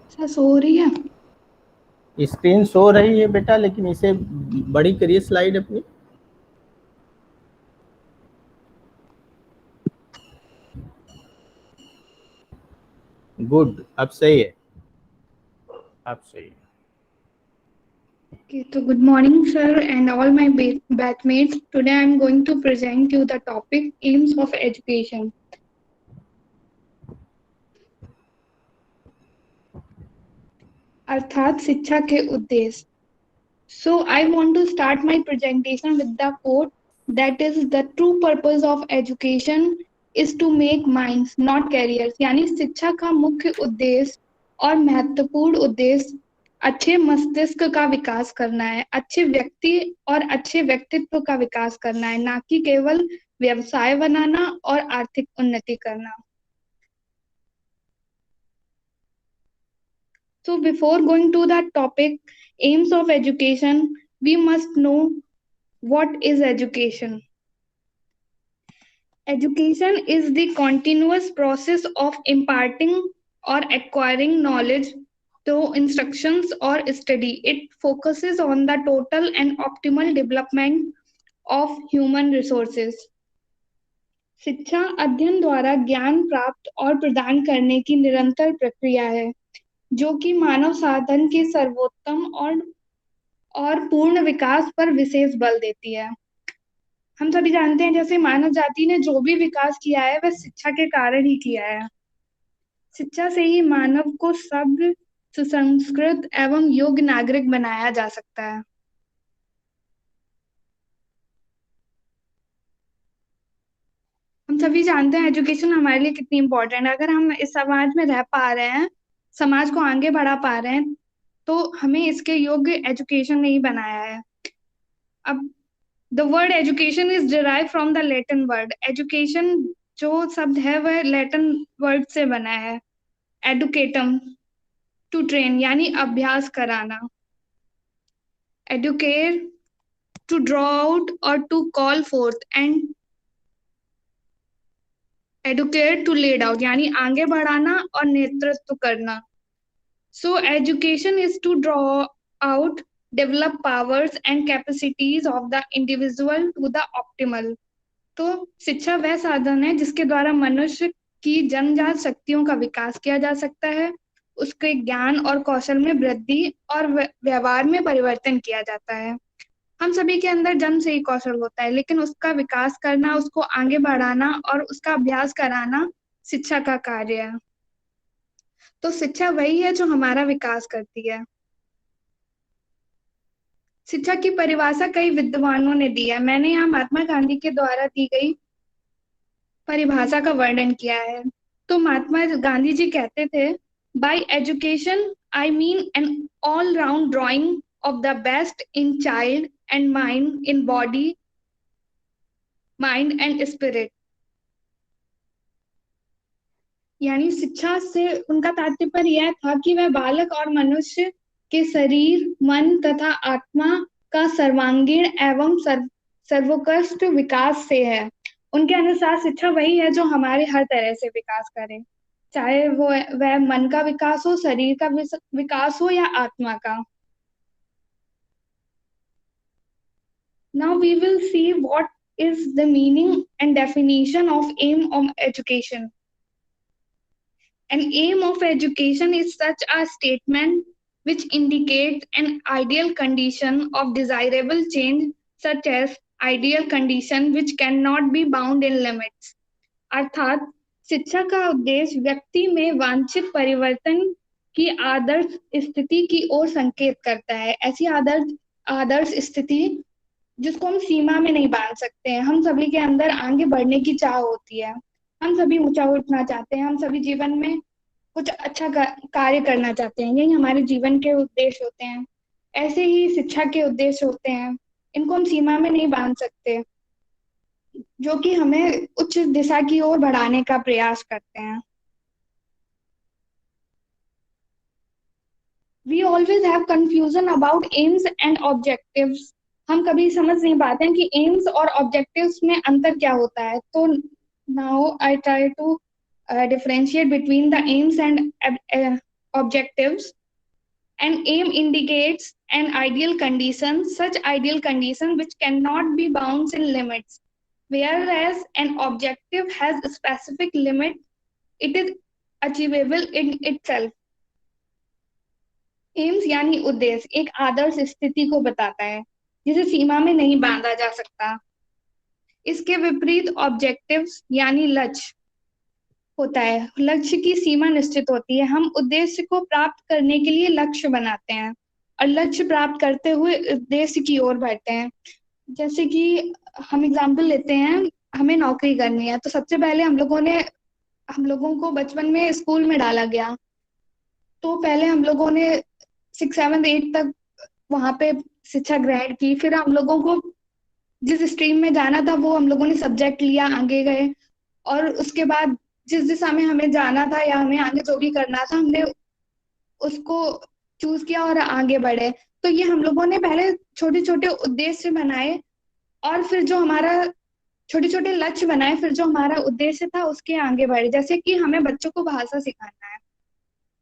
अच्छा, सो रही है। स्क्रीन शो रही है बेटा, लेकिन इसे बड़ी करिए स्लाइड अपनी। गुड, अब सही है। अब सही है। Okay, so good morning, sir, and all my batchmates. Today I am going to present you the topic aims of education. अर्थात शिक्षा के उद्देश्य. So I want to start my presentation with the quote that is the true purpose of education is to make minds not careers. यानी शिक्षा का मुख्य उद्देश्य और महत्वपूर्ण उद्देश्य अच्छे मस्तिष्क का विकास करना है, अच्छे व्यक्ति और अच्छे व्यक्तित्व का विकास करना है, ना कि केवल व्यवसाय बनाना और आर्थिक उन्नति करना. So before going to the topic aims of education, we must know what is education. Education is the continuous process of imparting or acquiring knowledge through instructions or study. It focuses on the total and optimal development of human resources. शिक्षा अध्ययन द्वारा ज्ञान प्राप्त और प्रदान करने की निरंतर प्रक्रिया है जो कि मानव साधन के सर्वोत्तम और पूर्ण विकास पर विशेष बल देती है. हम सभी जानते हैं जैसे मानव जाति ने जो भी विकास किया है वह शिक्षा के कारण ही किया है. शिक्षा से ही मानव को सभ्य, सुसंस्कृत एवं योग्य नागरिक बनाया जा सकता है. हम सभी जानते हैं एजुकेशन हमारे लिए कितनी इम्पोर्टेंट है. अगर हम इस समाज में रह पा रहे हैं, समाज को आगे बढ़ा पा रहे हैं, तो हमें इसके योग्य एजुकेशन नहीं बनाया है. अब the word education is derive from the Latin word. Education जो शब्द है वह लैटिन वर्ड से बना है. एडुकेटम, टू ट्रेन यानी अभ्यास कराना. एडुकेट, टू ड्रॉ आउट और to call forth. And educate, to lead out यानी आगे बढ़ाना और नेतृत्व करना. So education is to draw out, develop powers and capacities of the individual to the optimal. तो शिक्षा वह साधन है जिसके द्वारा मनुष्य की जन्मजात शक्तियों का विकास किया जा सकता है, उसके ज्ञान और कौशल में वृद्धि और व्यवहार में परिवर्तन किया जाता है. हम सभी के अंदर जन्म से ही कौशल होता है, लेकिन उसका विकास करना, उसको आगे बढ़ाना और उसका अभ्यास कराना शिक्षा का कार्य है. तो शिक्षा वही है जो हमारा विकास करती है. शिक्षा की परिभाषा कई विद्वानों ने दी है. मैंने यहाँ महात्मा गांधी के द्वारा दी गई परिभाषा का वर्णन किया है. तो महात्मा गांधी जी कहते थे, by education I mean an all round drawing of the best in child and mind, in body, mind and spirit. यानी शिक्षा से उनका तात्पर्य यह था कि वह बालक और मनुष्य के शरीर, मन तथा आत्मा का सर्वांगीण एवं सर्वोत्कृष्ट विकास से है. उनके अनुसार शिक्षा वही है जो हमारे हर तरह से विकास करे, चाहे वो वह मन का विकास हो, शरीर का विकास हो या आत्मा का. Now we will see what is the meaning and definition of aim of education. An aim of education is such a statement which indicates an ideal condition of desirable change, such as ideal condition which cannot be bound in limits. अर्थात शिक्षा का उद्देश्य व्यक्ति में वांछित परिवर्तन की आदर्श स्थिति की ओर संकेत करता है. ऐसी आदर्श स्थिति जिसको हम सीमा में नहीं बांध सकते हैं. हम सभी के अंदर आगे बढ़ने की चाह होती है. हम सभी ऊंचा उठना चाहते हैं. हम सभी जीवन में कुछ अच्छा कार्य करना चाहते हैं. यही हमारे जीवन के उद्देश्य होते हैं. ऐसे ही शिक्षा के उद्देश्य होते हैं. इनको हम सीमा में नहीं बांध सकते, जो कि हमें उच्च दिशा की ओर बढ़ाने का प्रयास करते हैं. We always have confusion about aims and objectives. हम कभी समझ नहीं पाते हैं कि aims और objectives में अंतर क्या होता है. तो now I try to differentiate between the aims and objectives. An aim indicates an ideal condition, such ideal condition which cannot be bound in limits. Whereas an objective has a specific limit, it is achievable in itself. AIIMS यानी उद्देश्य एक आदर्श स्थिति को बताता है जिसे सीमा में नहीं बांधा जा सकता। इसके विपरीत ऑब्जेक्टिव्स यानी लक्ष्य होता है। लक्ष्य की सीमा निश्चित होती है। हम उद्देश्य को प्राप्त करने के लिए लक्ष्य बनाते हैं और लक्ष्य प्राप्त करते हुए उद्देश्य की ओर बढ़ते हैं। जैसे कि हम एग्जाम्पल लेते हैं, हमें नौकरी करनी है तो सबसे पहले हम लोगों को बचपन में स्कूल में डाला गया, तो पहले हम लोगों ने 6, 7, 8 तक वहां पे शिक्षा ग्रहण की। फिर हम लोगों को जिस स्ट्रीम में जाना था वो हम लोगों ने सब्जेक्ट लिया, आगे गए, और उसके बाद जिस दिशा में हमें जाना था या हमें आगे जो भी करना था हमने उसको चूज किया और आगे बढ़े। तो ये हम लोगों ने पहले छोटे छोटे उद्देश्य बनाए और फिर जो हमारा छोटे छोटे लक्ष्य बनाए, फिर जो हमारा उद्देश्य था उसके आगे बढ़े। जैसे कि हमें बच्चों को भाषा सिखाना है,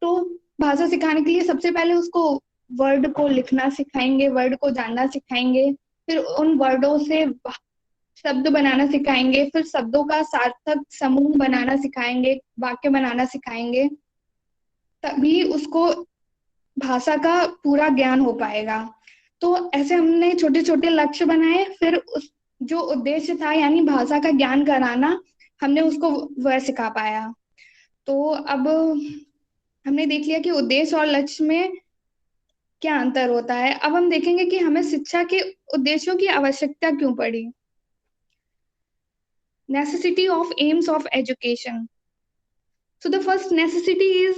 तो भाषा सिखाने के लिए सबसे पहले उसको वर्ड को लिखना सिखाएंगे, वर्ड को जानना सिखाएंगे, फिर उन वर्डों से शब्द बनाना सिखाएंगे, फिर शब्दों का सार्थक समूह बनाना सिखाएंगे, वाक्य बनाना सिखाएंगे, तभी उसको भाषा का पूरा ज्ञान हो पाएगा। तो ऐसे हमने छोटे छोटे लक्ष्य बनाए, फिर उस जो उद्देश्य था यानी भाषा का ज्ञान कराना, हमने उसको वह सिखा पाया। तो अब हमने देख लिया कि उद्देश्य और लक्ष्य में क्या अंतर होता है। अब हम देखेंगे कि हमें शिक्षा के उद्देश्यों की आवश्यकता क्यों पड़ी। Necessity of aims of education. So the first necessity is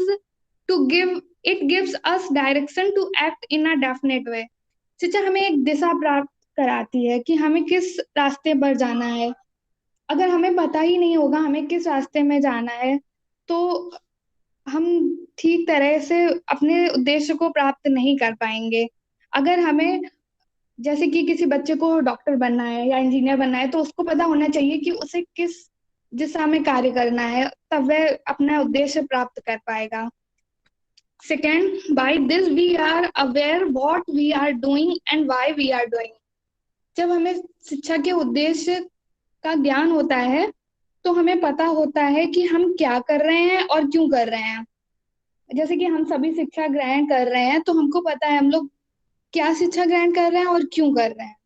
it gives us direction to act in a definite way. शिक्षा हमें एक दिशा प्राप्त कराती है कि हमें किस रास्ते पर जाना है। अगर हमें पता ही नहीं होगा हमें किस रास्ते में जाना है तो हम ठीक तरह से अपने उद्देश्य को प्राप्त नहीं कर पाएंगे। अगर हमें जैसे कि किसी बच्चे को डॉक्टर बनना है या इंजीनियर बनना है तो उसको पता होना चाहिए कि उसे किस दिशा में कार्य करना है, तब वह अपना उद्देश्य प्राप्त कर पाएगा। Second, by this we are aware what we are doing and why we are doing. जब हमें शिक्षा के उद्देश्य का ज्ञान होता है तो हमें पता होता है कि हम क्या कर रहे हैं और क्यों कर रहे हैं। जैसे कि हम सभी शिक्षा ग्रहण कर रहे हैं तो हमको पता है हम लोग क्या शिक्षा ग्रहण कर रहे हैं और क्यों कर रहे हैं।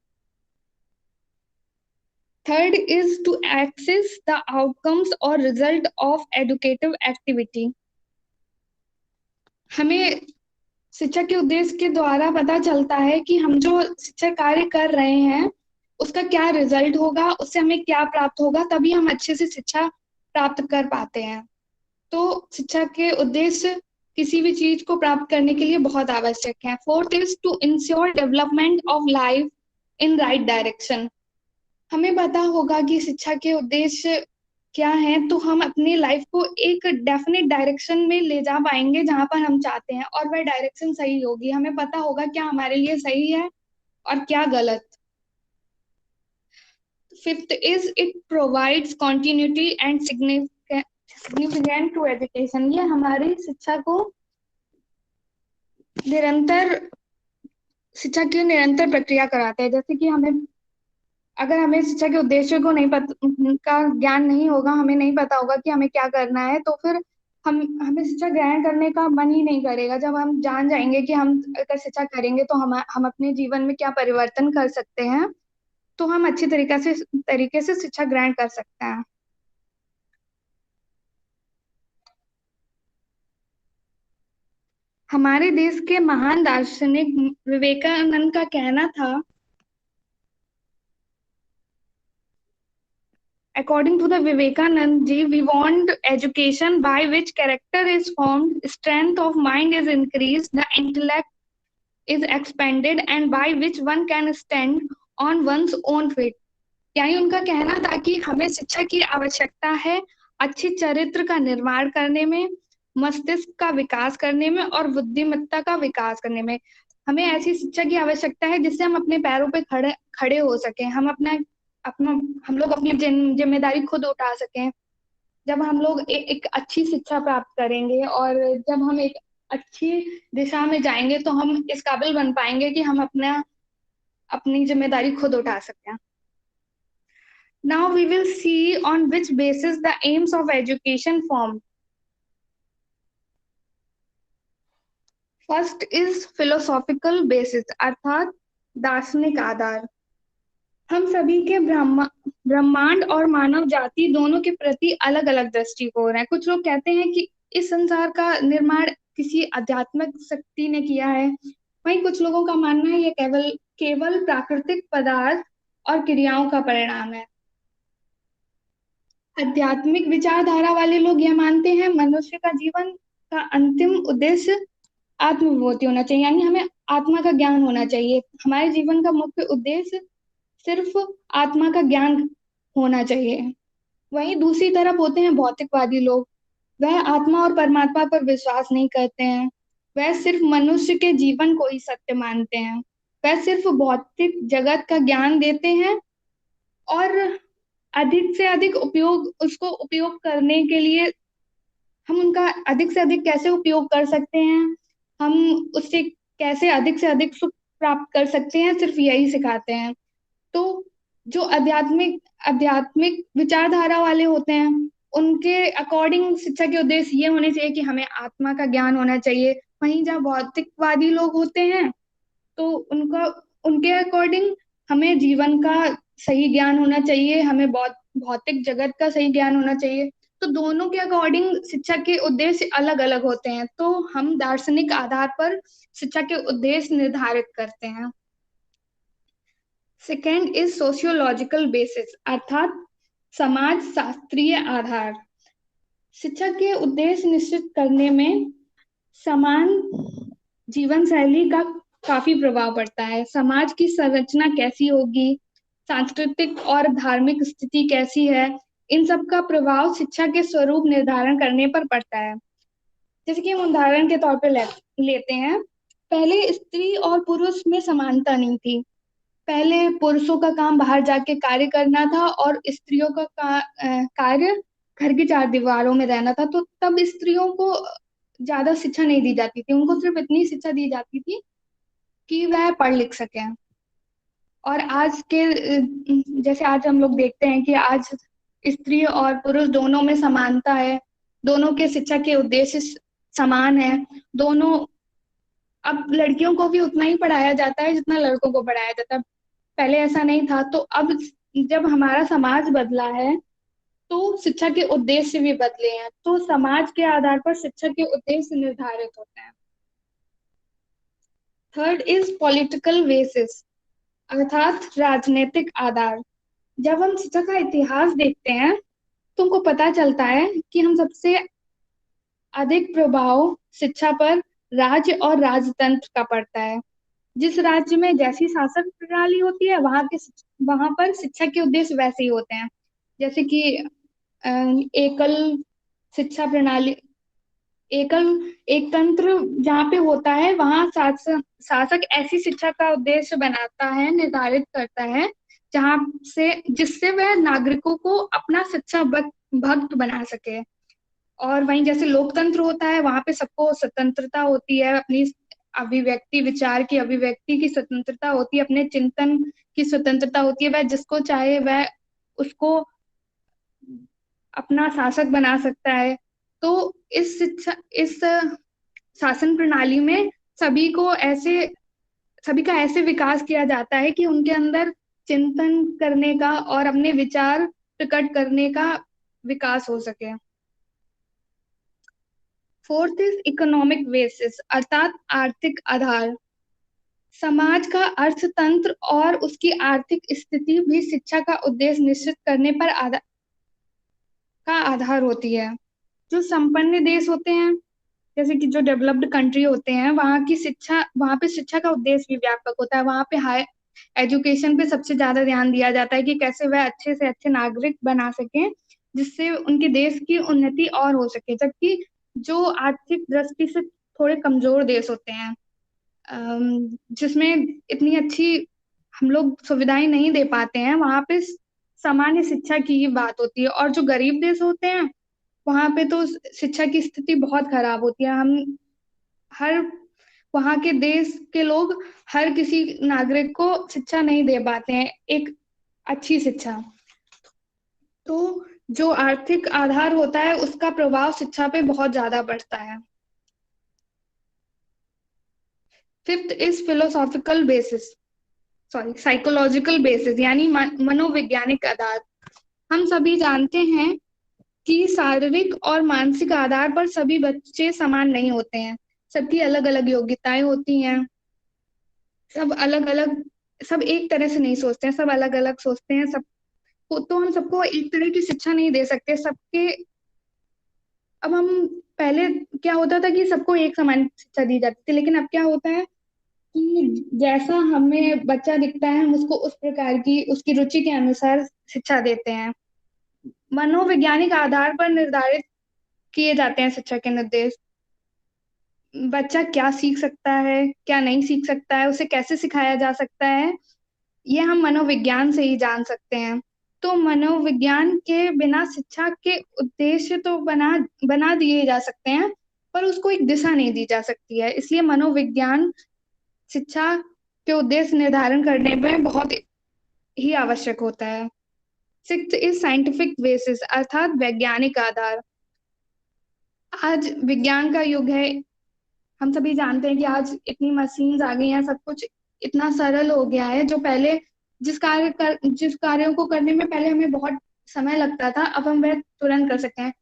Third is to access the outcomes और रिजल्ट ऑफ एडुकेटिव एक्टिविटी। हमें शिक्षा के उद्देश्य के द्वारा पता चलता है कि हम जो शिक्षा कार्य कर रहे हैं उसका क्या रिजल्ट होगा, उससे हमें क्या प्राप्त होगा, तभी हम अच्छे से शिक्षा प्राप्त कर पाते हैं। तो शिक्षा के उद्देश्य किसी भी चीज को प्राप्त करने के लिए बहुत आवश्यक है। Fourth is to ensure development of life in right direction. हमें पता होगा कि शिक्षा के उद्देश्य क्या है तो हम अपनी लाइफ को एक डेफिनेट डायरेक्शन में ले जा पाएंगे जहां पर हम चाहते हैं, और वह डायरेक्शन सही होगी। हमें पता होगा क्या हमारे लिए सही है और क्या गलत। Fifth is it provides continuity and significant to education. ये हमारी शिक्षा को निरंतर शिक्षा की निरंतर प्रक्रिया कराता है। जैसे कि अगर हमें शिक्षा के उद्देश्य को नहीं पता का ज्ञान नहीं होगा, हमें नहीं पता होगा कि हमें क्या करना है, तो फिर हमें शिक्षा ग्रहण करने का मन ही नहीं करेगा। जब हम जान जाएंगे कि हम अगर शिक्षा करेंगे तो हम अपने जीवन में क्या परिवर्तन कर सकते हैं, तो हम अच्छी तरीके से शिक्षा ग्रहण कर सकते हैं। हमारे देश के महान दार्शनिक विवेकानंद का कहना था, according to the Vivekanand ji, we want education by which character is formed, strength of mind is increased, the intellect is expanded, and by which one can stand on one's own feet. यानी उनका कहना था कि हमें शिक्षा की आवश्यकता है अच्छी चरित्र का निर्माण करने में, मस्तिष्क का विकास करने में और बुद्धिमत्ता का विकास करने में। हमें ऐसी शिक्षा की आवश्यकता है जिससे हम अपने पैरों पे खड़े हो सकें, हम लोग अपनी जिम्मेदारी खुद उठा सकें। जब हम लोग एक अच्छी शिक्षा प्राप्त करेंगे और जब हम एक अच्छी दिशा में जाएंगे तो हम इस काबिल बन पाएंगे कि हम अपनी जिम्मेदारी खुद उठा सकते हैं. Now we will see on which basis the aims of education form. First is philosophical basis, अर्थात दार्शनिक आधार. हम सभी के ब्रह्मांड और मानव जाति दोनों के प्रति अलग अलग दृष्टिकोण है. कुछ लोग कहते हैं कि इस संसार का निर्माण किसी आध्यात्मिक शक्ति ने किया है. वहीं कुछ लोगों का मानना है ये केवल केवल प्राकृतिक पदार्थ और क्रियाओं का परिणाम है. आध्यात्मिक विचारधारा वाले लोग यह मानते हैं मनुष्य का जीवन का अंतिम उद्देश्य आत्मविभूति होना चाहिए, यानी हमें आत्मा का ज्ञान होना चाहिए. हमारे जीवन का मुख्य उद्देश्य सिर्फ आत्मा का ज्ञान होना चाहिए. वहीं दूसरी तरफ होते हैं भौतिकवादी लोग. वह आत्मा और परमात्मा पर विश्वास नहीं करते हैं. वह सिर्फ मनुष्य के जीवन को ही सत्य मानते हैं. वह सिर्फ भौतिक जगत का ज्ञान देते हैं और अधिक से अधिक उपयोग करने के लिए हम उनका अधिक से अधिक कैसे उपयोग कर सकते हैं, हम उससे कैसे अधिक से अधिक सुख प्राप्त कर सकते हैं, सिर्फ यही सिखाते हैं. तो जो आध्यात्मिक विचारधारा वाले होते हैं उनके अकॉर्डिंग शिक्षा के उद्देश्य ये होने चाहिए कि हमें आत्मा का ज्ञान होना चाहिए. वहीं जहाँ भौतिकवादी लोग होते हैं तो उनके अकॉर्डिंग हमें जीवन का सही ज्ञान होना चाहिए, हमें भौतिक जगत का सही ज्ञान होना चाहिए. तो दोनों के अकॉर्डिंग शिक्षा के उद्देश्य अलग अलग होते हैं. तो हम दार्शनिक आधार पर शिक्षा के उद्देश्य निर्धारित करते हैं. सेकेंड इज सोशियोलॉजिकल बेसिस, अर्थात समाज शास्त्रीय आधार. शिक्षा के उद्देश्य निश्चित करने में समान जीवन शैली का काफी प्रभाव पड़ता है. समाज की संरचना कैसी होगी, सांस्कृतिक और धार्मिक स्थिति कैसी है, इन सब का प्रभाव शिक्षा के स्वरूप निर्धारण करने पर पड़ता है. जैसे कि हम उदाहरण के तौर पर लेते हैं. पहले स्त्री और पुरुष में समानता नहीं थी. पहले पुरुषों का काम बाहर जाके कार्य करना था और स्त्रियों का कार्य घर की चार दीवारों में रहना था. तो तब स्त्रियों को ज्यादा शिक्षा नहीं दी जाती थी. उनको सिर्फ इतनी शिक्षा दी जाती थी कि वह पढ़ लिख सके. और आज के जैसे आज हम लोग देखते हैं कि आज स्त्री और पुरुष दोनों में समानता है, दोनों के शिक्षा के उद्देश्य समान है. दोनों अब लड़कियों को भी उतना ही पढ़ाया जाता है जितना लड़कों को पढ़ाया जाता है. पहले ऐसा नहीं था. तो अब जब हमारा समाज बदला है तो शिक्षा के उद्देश्य भी बदले हैं. तो समाज के आधार पर शिक्षा के उद्देश्य निर्धारित होते हैं. थर्ड इज पॉलिटिकल बेसिस, अर्थात राजनीतिक आधार. जब हम शिक्षा का इतिहास देखते हैं तो हमको पता चलता है कि हम सबसे अधिक प्रभाव शिक्षा पर राज्य और राजतंत्र का पड़ता है. जिस राज्य में जैसी शासक प्रणाली होती है वहां पर शिक्षा के उद्देश्य वैसे ही होते हैं. जैसे कि एकल शिक्षा प्रणाली, एक तंत्र जहाँ पे होता है वहां शासक ऐसी शिक्षा का उद्देश्य बनाता है, निर्धारित करता है जहाँ से जिससे वह नागरिकों को अपना शिक्षा भक्त बना सके. और वहीं जैसे लोकतंत्र होता है वहां पे सबको स्वतंत्रता होती है, अपनी विचार की अभिव्यक्ति की स्वतंत्रता होती है, अपने चिंतन की स्वतंत्रता होती है. वह जिसको चाहे वह उसको अपना शासक बना सकता है. तो इस शासन प्रणाली में सभी का ऐसे विकास किया जाता है कि उनके अंदर चिंतन करने का और अपने विचार प्रकट करने का विकास हो सके. फोर्थ इज इकोनॉमिक बेसिस, अर्थात आर्थिक आधार. समाज का अर्थतंत्र और उसकी आर्थिक स्थिति भी शिक्षा का उद्देश्य निश्चित करने पर आधार होती है. जो संपन्न देश होते हैं, जैसे कि जो डेवलप्ड कंट्री होते हैं, वहां पे शिक्षा का उद्देश्य भी व्यापक होता है. वहां पे हाई एजुकेशन पे सबसे ज्यादा ध्यान दिया जाता है कि कैसे वह अच्छे से अच्छे नागरिक बना सके जिससे उनके देश की उन्नति और हो सके. जबकि जो आर्थिक दृष्टि से थोड़े कमजोर देश होते हैं, जिसमें इतनी अच्छी हम लोग सुविधाएं नहीं दे पाते हैं, वहां पे सामान्य शिक्षा की ही बात होती है. और जो गरीब देश होते हैं वहां पे तो शिक्षा की स्थिति बहुत खराब होती है. हर वहाँ के देश के लोग हर किसी नागरिक को शिक्षा नहीं दे पाते हैं, एक अच्छी शिक्षा। तो जो आर्थिक आधार होता है उसका प्रभाव शिक्षा पे बहुत ज्यादा पड़ता है। Fifth is philosophical basis, sorry psychological basis, यानी मनोवैज्ञानिक आधार। हम सभी जानते हैं कि शारीरिक और मानसिक आधार पर सभी बच्चे समान नहीं होते हैं, सबकी अलग अलग योग्यताएं होती हैं, सब अलग अलग, सब एक तरह से नहीं सोचते हैं, सब अलग अलग सोचते हैं सब। तो हम सबको एक तरह की शिक्षा नहीं दे सकते सबके। अब हम पहले क्या होता था कि सबको एक समान शिक्षा दी जाती थी, लेकिन अब क्या होता है कि जैसा हमें बच्चा दिखता है हम उसको उस प्रकार की उसकी रुचि के अनुसार शिक्षा देते हैं। मनोवैज्ञानिक आधार पर निर्धारित किए जाते हैं शिक्षा के निर्देश। बच्चा क्या सीख सकता है, क्या नहीं सीख सकता है, उसे कैसे सिखाया जा सकता है, ये हम मनोविज्ञान से ही जान सकते हैं। तो मनोविज्ञान के बिना शिक्षा के उद्देश्य तो बना बना दिए जा सकते हैं, पर उसको एक दिशा नहीं दी जा सकती है, इसलिए मनोविज्ञान शिक्षा के उद्देश्य निर्धारण करने में बहुत ही आवश्यक होता है। सिक्स्थ इज साइंटिफिक बेसिस, अर्थात वैज्ञानिक आधार। आज विज्ञान का युग है, हम सभी जानते हैं कि आज इतनी मशीन्स आ गई हैं, सब कुछ इतना सरल हो गया है। जो पहले जिस कार्यों को करने में पहले हमें बहुत समय लगता था, अब हम वह तुरंत कर सकते हैं।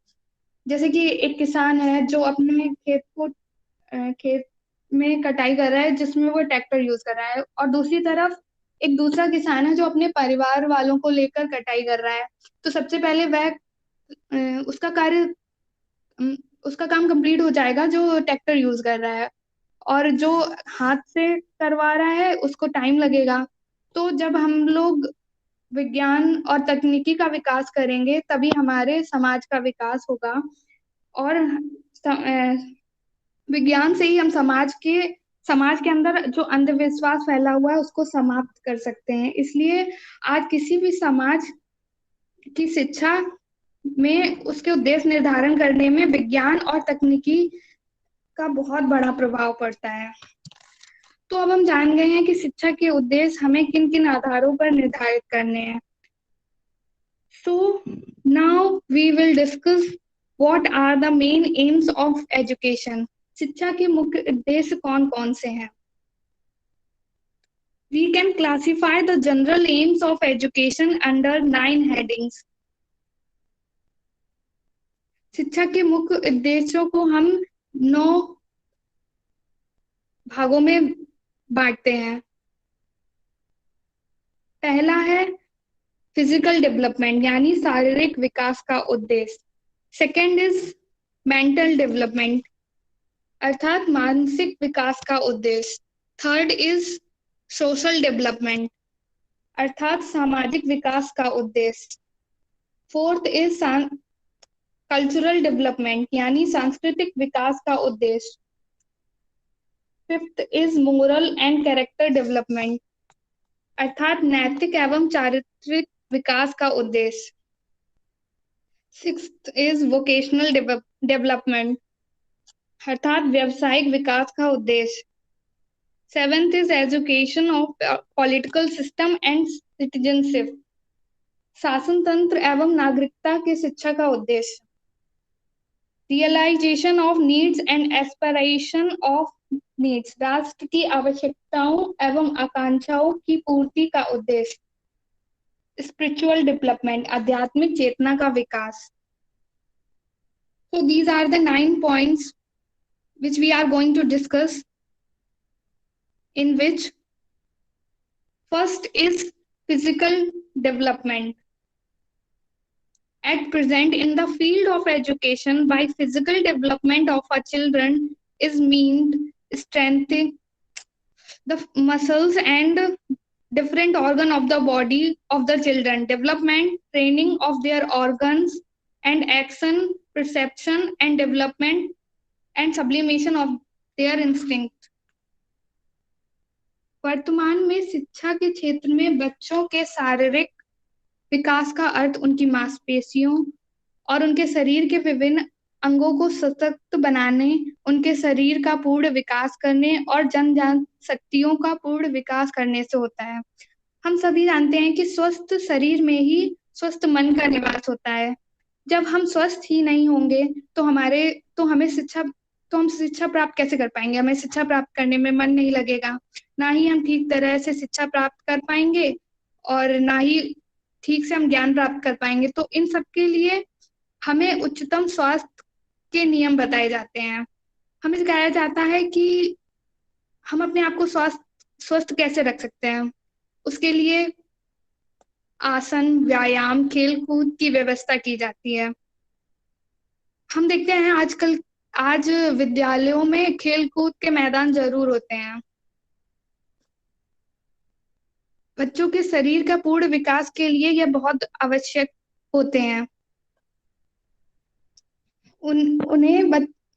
जैसे कि एक किसान है जो अपने खेत में कटाई कर रहा है, जिसमें वो ट्रैक्टर यूज कर रहा है, और दूसरी तरफ एक दूसरा किसान है जो अपने परिवार वालों को लेकर कटाई कर रहा है। तो सबसे पहले वह उसका कार्य उसका काम कंप्लीट हो जाएगा जो ट्रैक्टर यूज कर रहा है, और जो हाथ से करवा रहा है उसको टाइम लगेगा। तो जब हम लोग विज्ञान और तकनीकी का विकास करेंगे तभी हमारे समाज का विकास होगा, और विज्ञान से ही हम समाज के अंदर जो अंधविश्वास फैला हुआ है उसको समाप्त कर सकते हैं। इसलिए आज किसी भी समाज की शिक्षा में उसके उद्देश्य निर्धारण करने में विज्ञान और तकनीकी का बहुत बड़ा प्रभाव पड़ता है। तो अब हम जान गए हैं कि शिक्षा के उद्देश्य हमें किन किन आधारों पर निर्धारित करने हैं। So now we will discuss what are the main aims of education. शिक्षा के मुख्य उद्देश्य कौन कौन से हैं? We can classify the general aims of education under 9 headings. शिक्षा के मुख्य उद्देश्यों को हम 9 भागों में बांटते हैं। पहला है फिजिकल डेवलपमेंट, यानी शारीरिक विकास का उद्देश्य। सेकेंड इज मेंटल डेवलपमेंट, अर्थात मानसिक विकास का उद्देश्य। थर्ड इज सोशल डेवलपमेंट, अर्थात सामाजिक विकास का उद्देश्य। फोर्थ इज कल्चरल डेवलपमेंट, यानी सांस्कृतिक विकास का उद्देश्य। Fifth is moral and character development, अर्थात नैतिक एवं चारित्रिक विकास का उद्देश्य। सिक्स्थ इज वोकेशनल डेवलपमेंट, अर्थात व्यावसायिक विकास का उद्देश्य। Seventh is education of political system and citizenship, शासन तंत्र एवं नागरिकता की शिक्षा का उद्देश्य। Realisation of needs and aspiration of needs, राष्ट्र की आवश्यकताओं एवं आकांक्षाओं की पूर्ति का उद्देश्य। स्पिरिचुअल डेवलपमेंट, आध्यात्मिक चेतना का विकास। So these are the 9 points which we are going to discuss, in which first is physical development. At present, in the field of education, by physical development of our children is meant strengthening the muscles and different organ of the body of the children, development, training of their organs and action, perception and development and sublimation of their instinct. वर्तमान में शिक्षा के क्षेत्र में बच्चों के शारीरिक विकास का अर्थ उनकी मांसपेशियों और उनके शरीर के विभिन्न अंगों को सशक्त बनाने, उनके शरीर का पूर्ण विकास करने और जन शक्तियों का पूर्ण विकास करने से होता है। हम सभी जानते हैं कि स्वस्थ शरीर में ही स्वस्थ मन का निवास होता है। जब हम स्वस्थ ही नहीं होंगे तो हम शिक्षा प्राप्त कैसे कर पाएंगे? हमें शिक्षा प्राप्त करने में मन नहीं लगेगा, ना ही हम ठीक तरह से शिक्षा प्राप्त कर पाएंगे और ना ही ठीक से हम ज्ञान प्राप्त कर पाएंगे। तो इन सब के लिए हमें उच्चतम स्वास्थ्य के नियम बताए जाते हैं। हमें सिखाया जाता है कि हम अपने आप को स्वस्थ कैसे रख सकते हैं। उसके लिए आसन, व्यायाम, खेल कूद की व्यवस्था की जाती है। हम देखते हैं आज विद्यालयों में खेल कूद के मैदान जरूर होते हैं। बच्चों के शरीर का पूर्ण विकास के लिए यह बहुत आवश्यक होते हैं।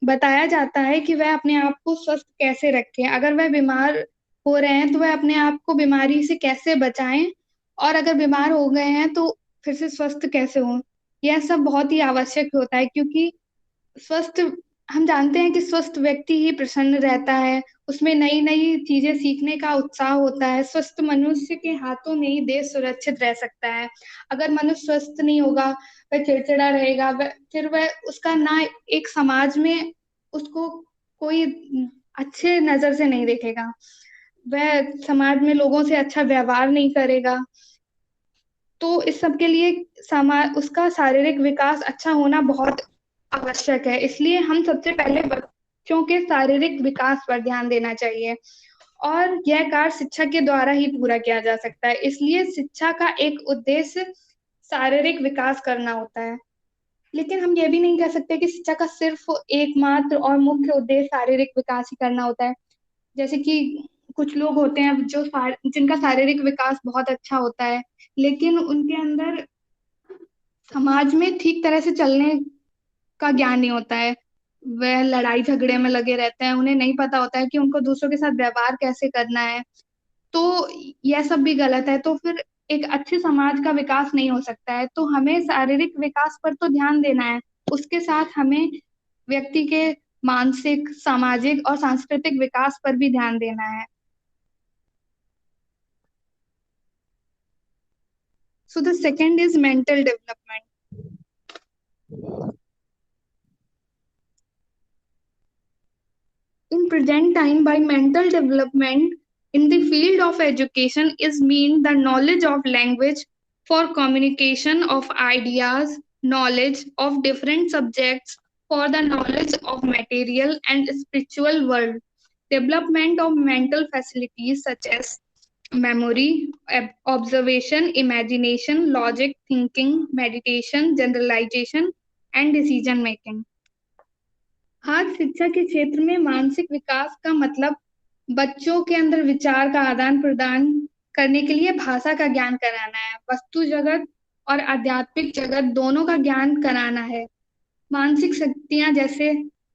बताया जाता है कि वह अपने आप को स्वस्थ कैसे रखें। अगर वह बीमार हो रहे हैं तो वह अपने आप को बीमारी से कैसे बचाएं, और अगर बीमार हो गए हैं तो फिर से स्वस्थ कैसे हों। यह सब बहुत ही आवश्यक होता है, क्योंकि स्वस्थ हम जानते हैं कि स्वस्थ व्यक्ति ही प्रसन्न रहता है, उसमें नई नई चीजें सीखने का उत्साह होता है। स्वस्थ मनुष्य के हाथों में ही देश सुरक्षित रह सकता है। अगर मनुष्य स्वस्थ नहीं होगा, वह चिड़चिड़ा रहेगा, फिर वह उसका ना एक समाज में उसको कोई अच्छे नजर से नहीं देखेगा, वह समाज में लोगों से अच्छा व्यवहार नहीं करेगा। तो इस सब के लिए उसका शारीरिक विकास अच्छा होना बहुत आवश्यक है। इसलिए हम सबसे पहले बच्चों के शारीरिक विकास पर ध्यान देना चाहिए, और यह कार्य शिक्षा के द्वारा ही पूरा किया जा सकता है। इसलिए शिक्षा का एक उद्देश्य शारीरिक विकास करना होता है। लेकिन हम ये भी नहीं कह सकते कि शिक्षा का सिर्फ एकमात्र और मुख्य उद्देश्य शारीरिक विकास ही करना होता है। जैसे कि कुछ लोग होते हैं जिनका शारीरिक विकास बहुत अच्छा होता है, लेकिन उनके अंदर समाज में ठीक तरह से चलने का ज्ञान नहीं होता है। वह लड़ाई झगड़े में लगे रहते हैं, उन्हें नहीं पता होता है कि उनको दूसरों के साथ व्यवहार कैसे करना है। तो यह सब भी गलत है। तो फिर एक अच्छे समाज का विकास नहीं हो सकता है। तो हमें शारीरिक विकास पर तो ध्यान देना है, उसके साथ हमें व्यक्ति के मानसिक, सामाजिक और सांस्कृतिक विकास पर भी ध्यान देना है। So the second is mental development. In present time, by mental development in the field of education is mean the knowledge of language for communication of ideas, knowledge of different subjects for the knowledge of material and spiritual world, development of mental facilities such as memory, observation, imagination, logic, thinking, meditation, generalization, and decision making. आज शिक्षा के क्षेत्र में मानसिक विकास का मतलब बच्चों के अंदर विचार का आदान प्रदान करने के लिए भाषा का ज्ञान कराना है, वस्तु जगत और आध्यात्मिक जगत दोनों का ज्ञान कराना है। मानसिक शक्तियां जैसे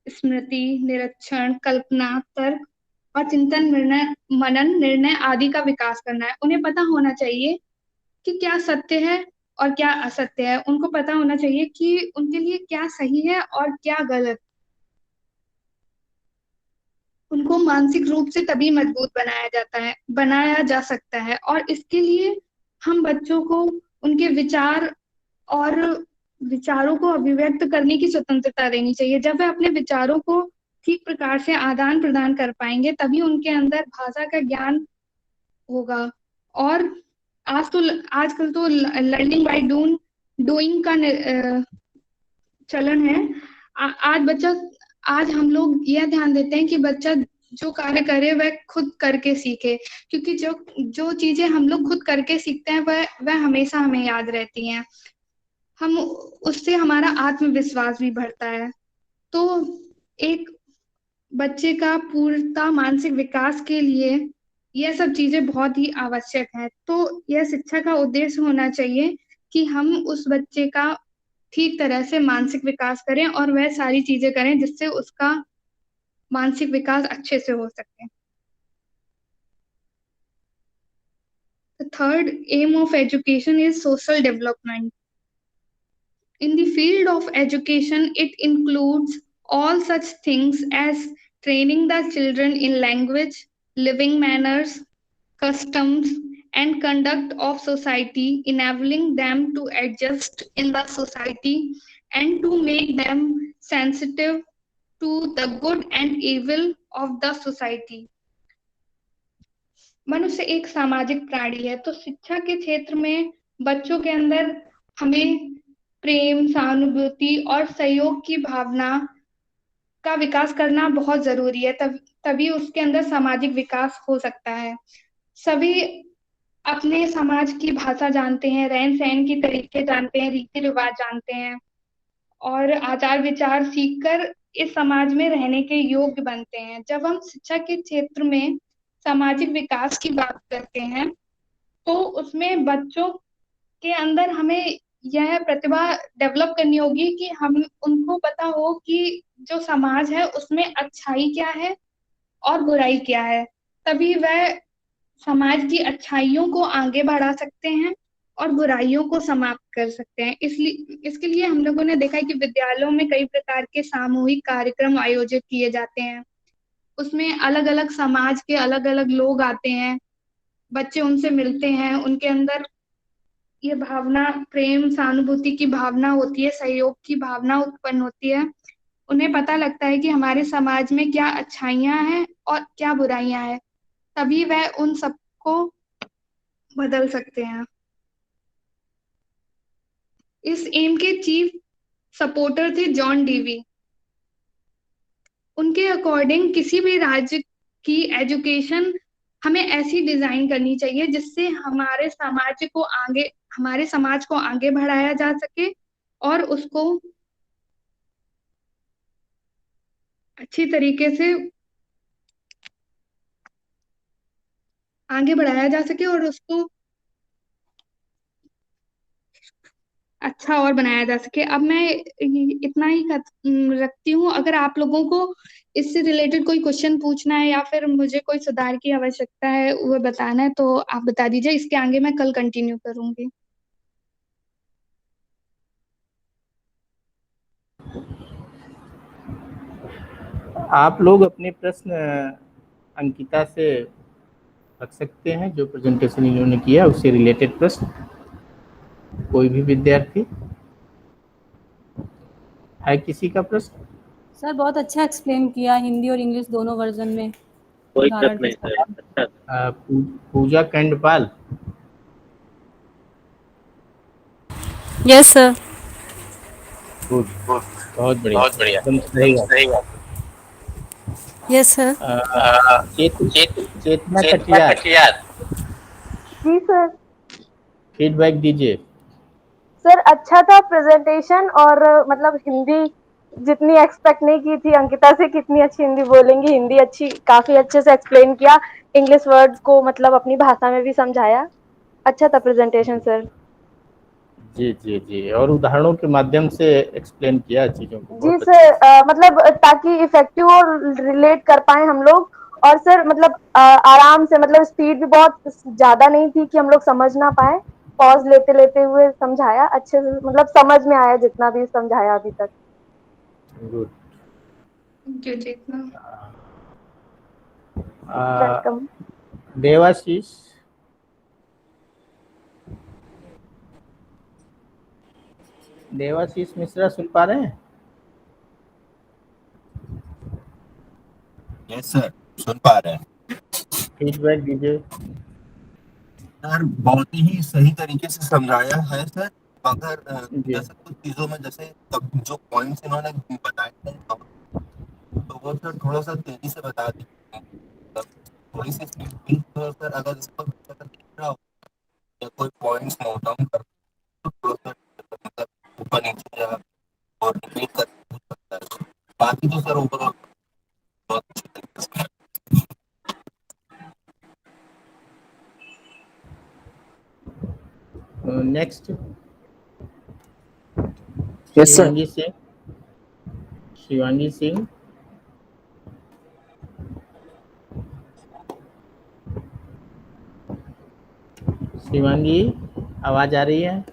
स्मृति, निरीक्षण, कल्पना, तर्क और चिंतन, मनन, निर्णय आदि का विकास करना है। उन्हें पता होना चाहिए कि क्या सत्य है और क्या असत्य है। उनको पता होना चाहिए कि उनके लिए क्या सही है और क्या गलत। उनको मानसिक रूप से तभी मजबूत बनाया जा सकता है। और इसके लिए हम बच्चों को उनके और विचारों को अभिव्यक्त करने की स्वतंत्रता देनी चाहिए। जब वे अपने विचारों को ठीक प्रकार से आदान प्रदान कर पाएंगे, तभी उनके अंदर भाषा का ज्ञान होगा। और आजकल तो लर्निंग बाय डूइंग का चलन है। आज आज हम लोग यह ध्यान देते हैं कि बच्चा जो कार्य करे वह खुद करके सीखे, क्योंकि जो जो चीजें हम लोग खुद करके सीखते हैं वह हमेशा हमें याद रहती हैं। हम उससे हमारा आत्मविश्वास भी बढ़ता है। तो एक बच्चे का पूर्णता मानसिक विकास के लिए यह सब चीजें बहुत ही आवश्यक है। तो यह शिक्षा का उद्देश्य होना चाहिए कि हम उस बच्चे का ठीक तरह से मानसिक विकास करें और वह सारी चीजें करें जिससे उसका मानसिक विकास अच्छे से हो सके। The third aim of education is social development. In the field of education, it includes all such things as training the children in language, living manners, customs, and conduct of society, enabling them to adjust in the society and to make them sensitive to the good and evil of the society. मनुष्य एक सामाजिक प्राणी है, तो शिक्षा के क्षेत्र में बच्चों के अंदर हमें प्रेम, सहानुभूति और सहयोग की भावना का विकास करना बहुत जरूरी है, तभी उसके अंदर सामाजिक विकास हो सकता है। सभी अपने समाज की भाषा जानते हैं, रहन सहन की तरीके जानते हैं, रीति रिवाज जानते हैं और आचार विचार सीखकर इस समाज में रहने के योग्य बनते हैं। जब हम शिक्षा के क्षेत्र में सामाजिक विकास की बात करते हैं, तो उसमें बच्चों के अंदर हमें यह प्रतिभा डेवलप करनी होगी कि हम उनको पता हो कि जो समाज है उसमें अच्छाई क्या है और बुराई क्या है, तभी वह समाज की अच्छाइयों को आगे बढ़ा सकते हैं और बुराइयों को समाप्त कर सकते हैं। इसलिए इसके लिए हम लोगों ने देखा है कि विद्यालयों में कई प्रकार के सामूहिक कार्यक्रम आयोजित किए जाते हैं। उसमें अलग अलग समाज के अलग अलग लोग आते हैं, बच्चे उनसे मिलते हैं, उनके अंदर ये भावना, प्रेम सहानुभूति की भावना होती है, सहयोग की भावना उत्पन्न होती है। उन्हें पता लगता है कि हमारे समाज में क्या अच्छाइयां हैं और क्या बुराइयां हैं, तभी वह उन सबको बदल सकते हैं। इस एम के चीफ सपोर्टर थे जॉन डीवी। उनके अकॉर्डिंग किसी भी राज्य की एजुकेशन हमें ऐसी डिजाइन करनी चाहिए जिससे हमारे समाज को आगे बढ़ाया जा सके और उसको अच्छी तरीके से आगे बढ़ाया जा सके और उसको अच्छा और बनाया जा सके। अब मैं इतना ही रखती हूँ। अगर आप लोगों को इससे रिलेटेड कोई क्वेश्चन पूछना है या फिर मुझे कोई सुधार की आवश्यकता है वो बताना है तो आप बता दीजिए, इसके आगे मैं कल कंटिन्यू करूंगी। आप लोग अपने प्रश्न अंकिता से रख सकते हैं, जो प्रेजेंटेशन इन्होंने किया उससे रिलेटेड प्रश्न, कोई भी विद्यार्थी है किसी का प्रश्न? सर बहुत अच्छा एक्सप्लेन किया, हिंदी और इंग्लिश दोनों वर्जन में। कोई दिक्कत नहीं सर, अच्छा। पूजा कंडपाल। Yes sir. बहुत बढ़िया, एकदम सही बात। Yes sir. चेतना कटियार, जी सर। फीडबैक दीजिए। सर अच्छा था प्रेजेंटेशन, और मतलब हिंदी जितनी एक्सपेक्ट नहीं की थी अंकिता से, कितनी अच्छी हिंदी बोलेंगी, हिंदी अच्छी, काफी अच्छे से एक्सप्लेन किया, इंग्लिश वर्ड्स को मतलब अपनी भाषा में भी समझाया। अच्छा था प्रेजेंटेशन सर। जी जी जी, और उदाहरणों के माध्यम से एक्सप्लेन किया चीजों को। जी सर, मतलब ताकि इफेक्टिव और रिलेट कर पाए हम लोग। और सर मतलब आराम से, मतलब स्पीड भी बहुत ज्यादा नहीं थी कि हम लोग समझ ना पाए, पॉज लेते लेते हुए समझाया अच्छे से, मतलब समझ में आया जितना भी समझाया अभी तक। गुड। वेलकम। देवाशीष, देवाशीष मिश्रा सुन पा रहे हैं? यस सर, सुन पा रहे हैं। फीडबैक दीजिए। सर बहुत ही सही तरीके से समझाया है सर, मगर जैसे कुछ चीजों में, जैसे जो पॉइंट्स इन्होंने बताए थे तो वो सर थोड़ा सा तेजी से बता दीजिए, थोड़ी सी स्पीड। तो सर अगर इसको देख रहा हो या कोई पॉइंट्स नोट डाउन कर तो थोड़ा सा मतलब ऊपर नीचे या और रिपीट कर सकता है। बाकी तो सर ओवरऑल बहुत अच्छी तरीके से। Next yes sir. Shivangi Singh, Shivangi Singh. Shivangi, आवाज आ रही है?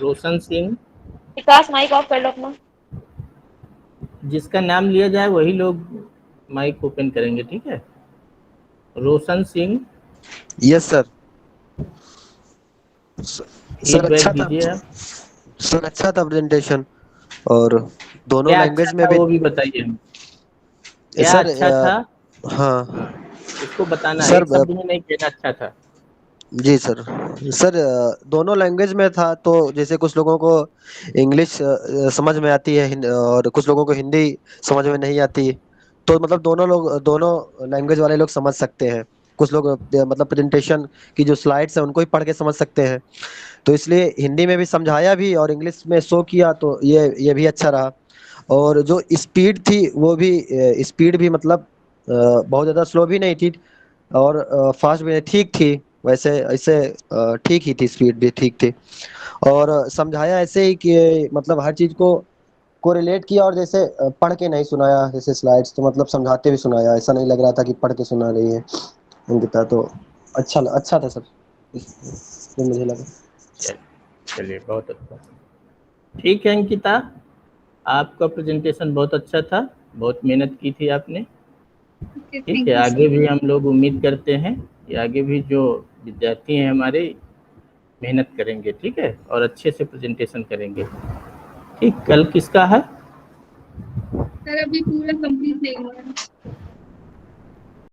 रोशन सिंह। विकास माइक ऑफ कर लो अपना। जिसका नाम लिया जाए वही लोग माइक ओपन करेंगे, ठीक है। Roshan Singh. Yes sir. Sir feedback अच्छा था दीजिए आप। सर, अच्छा था प्रेजेंटेशन, और दोनों क्या लैंग्वेज अच्छा में था भी। वो भी बताइए हमें। क्या सर अच्छा था? हाँ हाँ, इसको बताना है, सर। एक शब्द में नहीं कहना अच्छा था। जी सर। सर दोनों लैंग्वेज में था, तो जैसे कुछ लोगों को इंग्लिश समझ में आती है, और कुछ लोगों को हिंदी समझ में नहीं आती, तो मतलब दोनों लैंग्वेज वाले लोग समझ सकते हैं। कुछ लोग मतलब प्रेजेंटेशन की जो स्लाइड्स है उनको ही पढ़ के समझ सकते हैं, तो इसलिए हिंदी में भी समझाया भी और इंग्लिश में शो किया, तो ये भी अच्छा रहा। और जो स्पीड थी वो भी स्पीड भी मतलब बहुत ज़्यादा स्लो भी नहीं थी, और फास्ट भी नहीं, ठीक थी। वैसे ऐसे ठीक ही थी, स्पीड भी ठीक थी। और समझाया ऐसे ही कि मतलब हर चीज को रिलेट किया, और जैसे पढ़ के नहीं सुनाया, जैसे स्लाइड्स तो मतलब समझाते हुए सुनाया, ऐसा नहीं लग रहा था कि पढ़ के सुना रही है अंकिता। तो अच्छा था सर, जो मुझे लगा। चलिए बहुत अच्छा। ठीक है अंकिता, आपका प्रेजेंटेशन बहुत अच्छा था, बहुत मेहनत की थी आपने। Okay, ठीक thank है, you, आगे sir. भी हम लोग उम्मीद करते हैं कि आगे भी जो विद्यार्थी हैं हमारे मेहनत करेंगे, ठीक है, और अच्छे से प्रेजेंटेशन करेंगे। ठीक, कल किसका है? सर अभी पूरा कंप्लीट नहीं हुआ है।